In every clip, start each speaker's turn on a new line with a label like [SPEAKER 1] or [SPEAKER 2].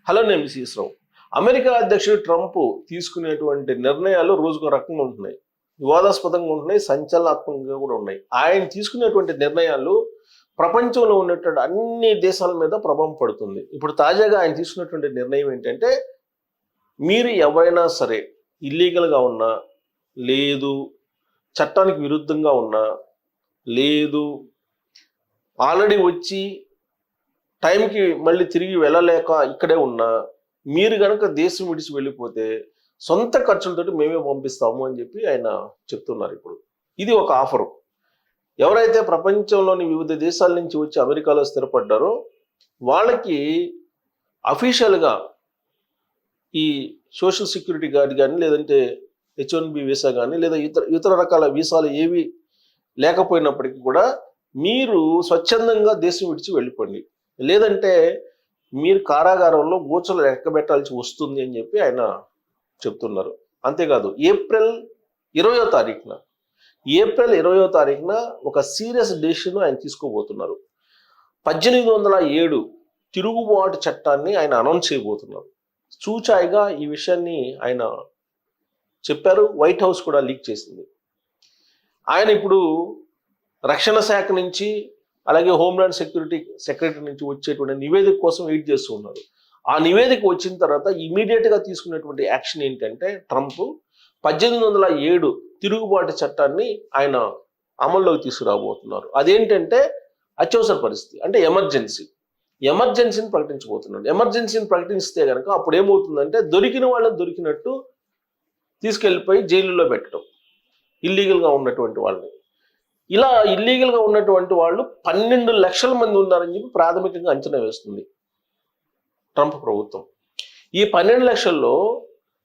[SPEAKER 1] Hello, నేను శ్రీశ్రావు. America అధ్యక్షుడు Trump తీసుకునేటువంటి నిర్ణయాలు రోజుకో రకంగా ఉంటున్నాయి, వివాదాస్పదంగా ఉంటున్నాయి, సంచలనాత్మకంగా కూడా ఉన్నాయి. ఆయన తీసుకునేటువంటి నిర్ణయాలు ప్రపంచంలో ఉన్నటువంటి అన్ని దేశాల మీద ప్రభావం పడుతుంది. ఇప్పుడు తాజాగా ఆయన తీసుకున్నటువంటి నిర్ణయం ఏంటంటే, మీరు ఎవరైనా సరే ఇల్లీగల్గా ఉన్నా, లేదు చట్టానికి విరుద్ధంగా ఉన్నా, లేదు ఆల్రెడీ వచ్చి టైంకి మళ్ళీ తిరిగి వెళ్ళలేక ఇక్కడే ఉన్నా, మీరు కనుక దేశం విడిచి వెళ్ళిపోతే సొంత ఖర్చులతోటి మేమే పంపిస్తాము అని చెప్పి ఆయన చెప్తున్నారు. ఇప్పుడు ఇది ఒక ఆఫరు. ఎవరైతే ప్రపంచంలోని వివిధ దేశాల నుంచి వచ్చి అమెరికాలో స్థిరపడ్డారో వాళ్ళకి అఫీషియల్గా ఈ సోషల్ సెక్యూరిటీ గార్డ్ కానీ, లేదంటే H1B వీసా కానీ, లేదా ఇతర రకాల వీసాలు ఏవి లేకపోయినప్పటికీ కూడా మీరు స్వచ్ఛందంగా దేశం విడిచి వెళ్ళిపోండి, లేదంటే మీరు కారాగారంలో గోచలు ఎక్కబెట్టాల్సి వస్తుంది అని చెప్పి ఆయన చెప్తున్నారు. అంతేకాదు ఏప్రిల్ 20వ తారీఖున ఒక సీరియస్ డెసిషన్ ఆయన తీసుకోబోతున్నారు. 1807 తిరుగుబాటు చట్టాన్ని ఆయన అనౌన్స్ చేయబోతున్నారు. చూచాయిగా ఈ విషయాన్ని ఆయన చెప్పారు. వైట్ హౌస్ కూడా లీక్ చేసింది. ఆయన ఇప్పుడు రక్షణ శాఖ నుంచి, అలాగే హోమ్లాండ్ సెక్రటరీ నుంచి వచ్చేటువంటి నివేదిక కోసం వెయిట్ చేస్తూ ఉన్నారు. ఆ నివేదిక వచ్చిన తర్వాత ఇమీడియట్గా తీసుకున్నటువంటి యాక్షన్ ఏంటంటే, ట్రంప్ 1807 తిరుగుబాటు చట్టాన్ని ఆయన అమల్లోకి తీసుకురాబోతున్నారు. అదేంటంటే అత్యవసర పరిస్థితి, అంటే ఎమర్జెన్సీని ప్రకటించబోతున్నాడు. ఎమర్జెన్సీని ప్రకటిస్తే కనుక అప్పుడు ఏమవుతుందంటే, దొరికిన వాళ్ళని దొరికినట్టు తీసుకెళ్ళిపోయి జైలులో పెట్టడం, ఇల్లీగల్గా ఉన్నటువంటి వాళ్ళని. ఇలా ఇల్లీగల్గా ఉన్నటువంటి వాళ్ళు 12 లక్షల మంది ఉన్నారని చెప్పి ప్రాథమికంగా అంచనా వేస్తుంది ట్రంప్ ప్రభుత్వం. ఈ 12 లక్షల్లో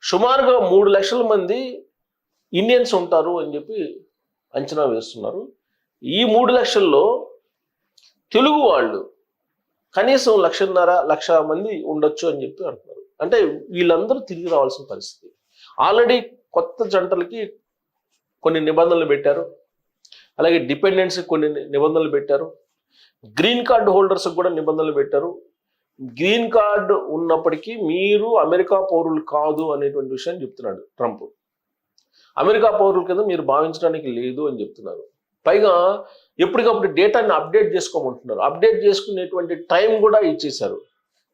[SPEAKER 1] సుమారుగా 3 లక్షల మంది ఇండియన్స్ ఉంటారు అని చెప్పి అంచనా వేస్తున్నారు. ఈ 3 లక్షల్లో తెలుగు వాళ్ళు కనీసం 1.5 లక్ష మంది ఉండొచ్చు అని చెప్పి అంటున్నారు. అంటే వీళ్ళందరూ తిరిగి రావాల్సిన పరిస్థితి. ఆల్రెడీ కొత్త జంటలకి కొన్ని నిబంధనలు పెట్టారు, అలాగే డిపెండెంట్స్కి కొన్ని నిబంధనలు పెట్టారు, గ్రీన్ కార్డు హోల్డర్స్కి కూడా నిబంధనలు పెట్టారు. గ్రీన్ కార్డు ఉన్నప్పటికీ మీరు అమెరికా పౌరులు కాదు అనేటువంటి విషయాన్ని చెప్తున్నాడు ట్రంప్. అమెరికా పౌరుల కింద మీరు భావించడానికి లేదు అని చెప్తున్నారు. పైగా ఎప్పటికప్పుడు డేటాని అప్డేట్ చేసుకోమంటున్నారు. అప్డేట్ చేసుకునేటువంటి టైం కూడా ఇచ్చేశారు.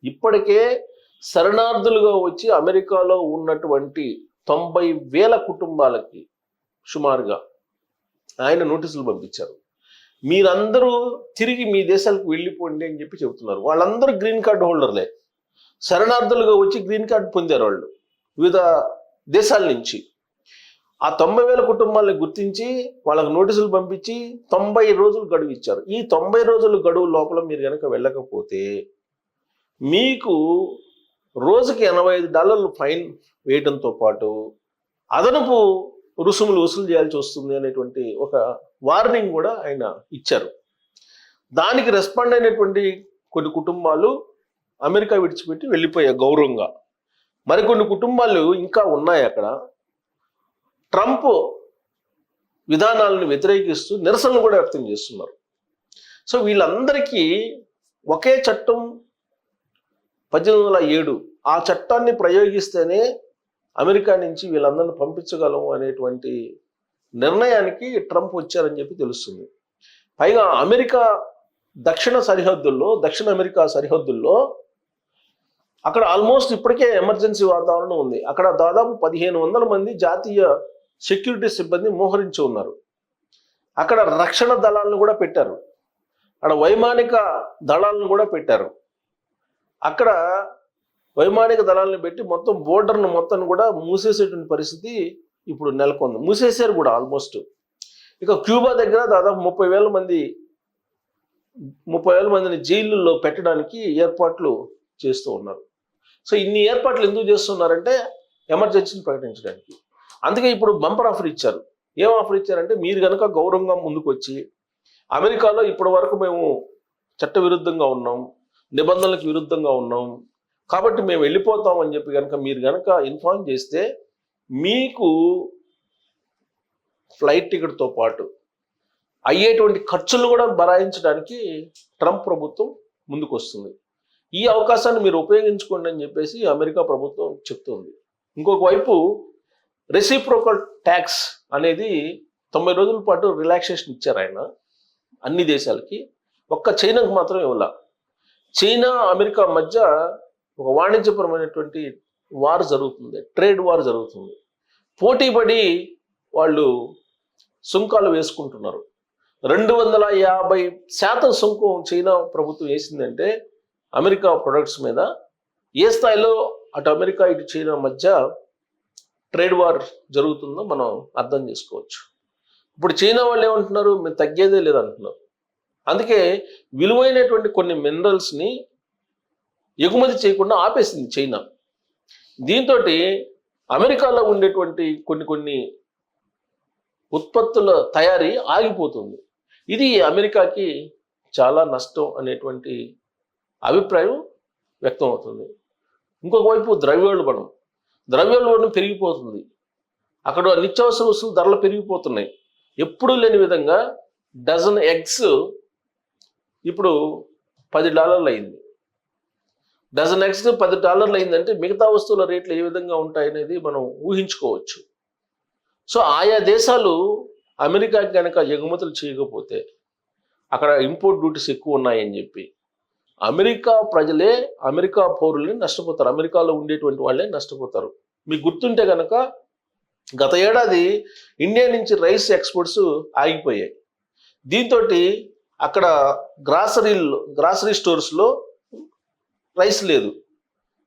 [SPEAKER 1] ఇప్పటికే శరణార్థులుగా వచ్చి అమెరికాలో ఉన్నటువంటి 90,000 కుటుంబాలకి సుమారుగా ఆయన నోటీసులు పంపించారు. మీరందరూ తిరిగి మీ దేశాలకు వెళ్ళిపోండి అని చెప్పి చెబుతున్నారు. వాళ్ళందరూ గ్రీన్ కార్డు హోల్డర్లే, శరణార్థులుగా వచ్చి గ్రీన్ కార్డు పొందారు వాళ్ళు వివిధ దేశాల నుంచి. ఆ 90,000 కుటుంబాలను గుర్తించి వాళ్ళకు నోటీసులు పంపించి 90 రోజులు గడువు ఇచ్చారు. ఈ 90 రోజుల గడువు లోపల మీరు కనుక వెళ్ళకపోతే మీకు రోజుకి $85 ఫైన్ వేయడంతో పాటు అదనపు రుసుములు వసూలు చేయాల్సి వస్తుంది అనేటువంటి ఒక వార్నింగ్ కూడా ఆయన ఇచ్చారు. దానికి రెస్పాండ్ అయినటువంటి కొన్ని కుటుంబాలు అమెరికా విడిచిపెట్టి వెళ్ళిపోయాయి గౌరవంగా. మరికొన్ని కుటుంబాలు ఇంకా ఉన్నాయి అక్కడ. ట్రంప్ విధానాలను వ్యతిరేకిస్తూ నిరసనలు కూడా వ్యక్తం చేస్తున్నారు. సో వీళ్ళందరికీ ఒకే చట్టం 1807, ఆ చట్టాన్ని ప్రయోగిస్తేనే అమెరికా నుంచి వీళ్ళందరిని పంపించగలము అనేటువంటి నిర్ణయానికి ట్రంప్ వచ్చారని చెప్పి తెలుస్తుంది. పైగా దక్షిణ అమెరికా సరిహద్దుల్లో అక్కడ ఆల్మోస్ట్ ఇప్పటికే ఎమర్జెన్సీ వాతావరణం ఉంది. అక్కడ దాదాపు 1,500 మంది జాతీయ సెక్యూరిటీ సిబ్బంది మోహరించి ఉన్నారు. అక్కడ రక్షణ దళాలను కూడా పెట్టారు, అక్కడ వైమానిక దళాలను కూడా పెట్టారు. అక్కడ వైమానిక దళాలను పెట్టి మొత్తం బోర్డర్ను మొత్తం కూడా మూసేసేటువంటి పరిస్థితి ఇప్పుడు నెలకొంది. మూసేసారు కూడా ఆల్మోస్ట్. ఇక క్యూబా దగ్గర దాదాపు 30,000 మందిని జైళ్ళల్లో పెట్టడానికి ఏర్పాట్లు చేస్తూ ఉన్నారు. సో ఇన్ని ఏర్పాట్లు ఎందుకు చేస్తున్నారంటే ఎమర్జెన్సీని ప్రకటించడానికి. అందుకే ఇప్పుడు బంపర్ ఆఫర్ ఇచ్చారు. ఏం ఆఫర్ ఇచ్చారంటే, మీరు కనుక గౌరవంగా ముందుకు వచ్చి అమెరికాలో ఇప్పటి వరకు మేము చట్టవిరుద్ధంగా ఉన్నాం, నిబంధనలకు విరుద్ధంగా ఉన్నాం, కాబట్టి మేము వెళ్ళిపోతాం అని చెప్పి కనుక మీరు కనుక ఇన్ఫార్మ్ చేస్తే మీకు ఫ్లైట్ టికెట్తో పాటు అయ్యేటువంటి ఖర్చులు కూడా భరాయించడానికి ట్రంప్ ప్రభుత్వం ముందుకు వస్తుంది. ఈ అవకాశాన్ని మీరు ఉపయోగించుకోండి అని చెప్పేసి అమెరికా ప్రభుత్వం చెప్తుంది. ఇంకొక వైపు రెసిప్రోకల్ ట్యాక్స్ అనేది 90 రోజుల పాటు రిలాక్సేషన్ ఇచ్చారు ఆయన అన్ని దేశాలకి, ఒక్క చైనాకు మాత్రం ఇవ్వాల. చైనా అమెరికా మధ్య ఒక వాణిజ్యపరమైనటువంటి వార్ జరుగుతుంది, ట్రేడ్ వార్ జరుగుతుంది. పోటీపడి వాళ్ళు సుంకాలు వేసుకుంటున్నారు. 250% సుంకం చైనా ప్రభుత్వం వేసిందంటే అమెరికా ప్రొడక్ట్స్ మీద. ఏ స్థాయిలో అటు అమెరికా ఇటు చైనా మధ్య ట్రేడ్ వార్ జరుగుతుందో మనం అర్థం చేసుకోవచ్చు. ఇప్పుడు చైనా వాళ్ళు ఏమంటున్నారు, మేము తగ్గేదే లేదంటున్నారు. అందుకే విలువైనటువంటి కొన్ని మినరల్స్ని ఎగుమతి చేయకుండా ఆపేసింది చైనా. దీంతో అమెరికాలో ఉండేటువంటి కొన్ని ఉత్పత్తుల తయారీ ఆగిపోతుంది. ఇది అమెరికాకి చాలా నష్టం అనేటువంటి అభిప్రాయం వ్యక్తం అవుతుంది. ఇంకొక వైపు ద్రవ్యోల్బణం పెరిగిపోతుంది. అక్కడ నిత్యావసర వస్తువుల ధరలు పెరిగిపోతున్నాయి. ఎప్పుడూ లేని విధంగా డజన్ ఎగ్స్ ఇప్పుడు $10 అయింది. డజన్ ఎగ్స్ $10 అయిందంటే మిగతా వస్తువుల రేట్లు ఏ విధంగా ఉంటాయనేది మనం ఊహించుకోవచ్చు. సో ఆయా దేశాలు అమెరికాకి కనుక ఎగుమతులు చేయకపోతే అక్కడ ఇంపోర్ట్ డ్యూటీస్ ఎక్కువ ఉన్నాయని చెప్పి అమెరికా ప్రజలే, అమెరికా పౌరులే నష్టపోతారు. అమెరికాలో ఉండేటువంటి వాళ్ళే నష్టపోతారు. మీకు గుర్తుంటే కనుక గత ఏడాది ఇండియా నుంచి రైస్ ఎక్స్పోర్ట్స్ ఆగిపోయాయి. దీంతో అక్కడ గ్రాసరీ స్టోర్స్లో రైస్ లేదు.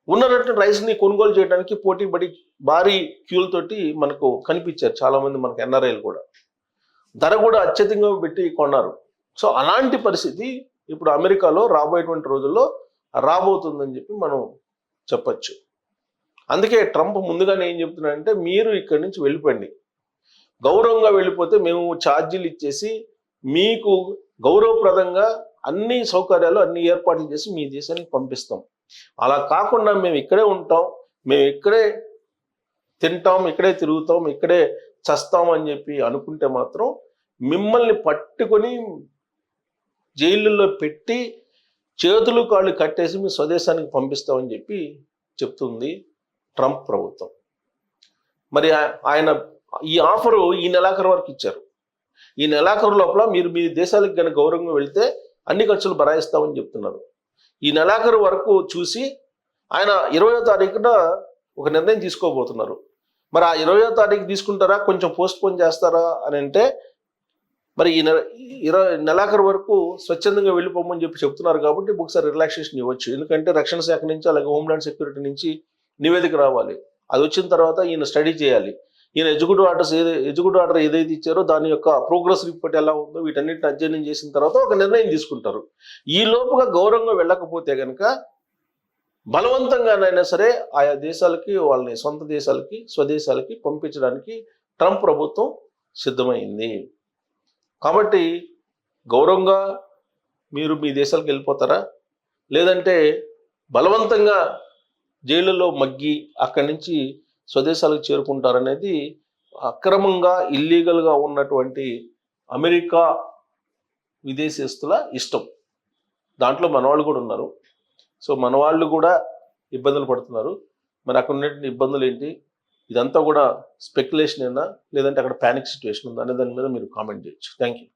[SPEAKER 1] ఉన్నటువంటి రైస్ని కొనుగోలు చేయడానికి పోటీ పడి భారీ క్యూలతోటి మనకు కనిపించారు చాలామంది, మనకు ఎన్ఆర్ఐలు కూడా. ధర కూడా అత్యధికంగా పెట్టి కొన్నారు. సో అలాంటి పరిస్థితి ఇప్పుడు అమెరికాలో రాబోయేటువంటి రోజుల్లో రాబోతుందని చెప్పి మనం చెప్పచ్చు. అందుకే ట్రంప్ ముందుగానే ఏం చెప్తున్నాడంటే, మీరు ఇక్కడి నుంచి వెళ్ళిపోండి, గౌరవంగా వెళ్ళిపోతే మేము ఛార్జీలు ఇచ్చేసి మీకు గౌరవప్రదంగా అన్ని సౌకర్యాలు, అన్ని ఏర్పాట్లు చేసి మీ దేశానికి పంపిస్తాం. అలా కాకుండా మేము ఇక్కడే ఉంటాం, మేము ఇక్కడే తింటాం, ఇక్కడే తిరుగుతాం, ఇక్కడే చస్తాం అని చెప్పి అనుకుంటే మాత్రం మిమ్మల్ని పట్టుకొని జైళ్ళల్లో పెట్టి చేతులు కాళ్ళు కట్టేసి మీ స్వదేశానికి పంపిస్తామని చెప్పి చెప్తుంది ట్రంప్ ప్రభుత్వం. మరి ఆయన ఈ ఆఫరు ఈ నెలాఖరు వరకు ఇచ్చారు. ఈ నెలాఖరు లోపల మీరు మీ దేశాలకు కనుక గౌరవంగా వెళ్తే అన్ని ఖర్చులు భరాయిస్తామని చెప్తున్నారు. ఈ నెలాఖరు వరకు చూసి ఆయన 20వ తారీఖున ఒక నిర్ణయం తీసుకోబోతున్నారు. మరి ఆ 20వ తారీఖు తీసుకుంటారా, కొంచెం పోస్ట్ పోన్ చేస్తారా అని అంటే, మరి ఈ నెలాఖరు వరకు స్వచ్ఛందంగా వెళ్ళిపోమని చెప్పి చెప్తున్నారు కాబట్టి ఒకసారి రిలాక్సేషన్ ఇవ్వచ్చు. ఎందుకంటే రక్షణ శాఖ నుంచి, అలాగే హోమ్లాండ్ సెక్యూరిటీ నుంచి నివేదిక రావాలి. అది వచ్చిన తర్వాత ఈయన స్టడీ చేయాలి. ఈయన ఎగ్జిక్యూటివ్ ఆర్డర్ ఏదైతే ఇచ్చారో దాని యొక్క ప్రోగ్రెస్ రిపోర్ట్ ఎలా ఉందో వీటన్నిటిని అధ్యయనం చేసిన తర్వాత ఒక నిర్ణయం తీసుకుంటారు. ఈ లోపుగా గౌరవంగా వెళ్ళకపోతే కనుక బలవంతంగానైనా సరే ఆయా దేశాలకి, వాళ్ళని సొంత దేశాలకి, స్వదేశాలకి పంపించడానికి ట్రంప్ ప్రభుత్వం సిద్ధమైంది. కాబట్టి గౌరవంగా మీరు మీ దేశాలకు వెళ్ళిపోతారా, లేదంటే బలవంతంగా జైళ్ళలో మగ్గి అక్కడి నుంచి స్వదేశాలకు చేరుకుంటారనేది అక్రమంగా, ఇల్లీగల్గా ఉన్నటువంటి అమెరికా విదేశస్తుల ఇష్టం. దాంట్లో మనవాళ్ళు కూడా ఉన్నారు. సో మనవాళ్ళు కూడా ఇబ్బందులు పడుతున్నారు. మరి అక్కడ ఉన్నటువంటి ఇబ్బందులు ఏంటి, ఇదంతా కూడా స్పెక్యులేషన్ అయినా లేదంటే అక్కడ ప్యానిక్ సిచ్యువేషన్ ఉందా అనే దాని మీద మీరు కామెంట్ చేయొచ్చు. Thank you.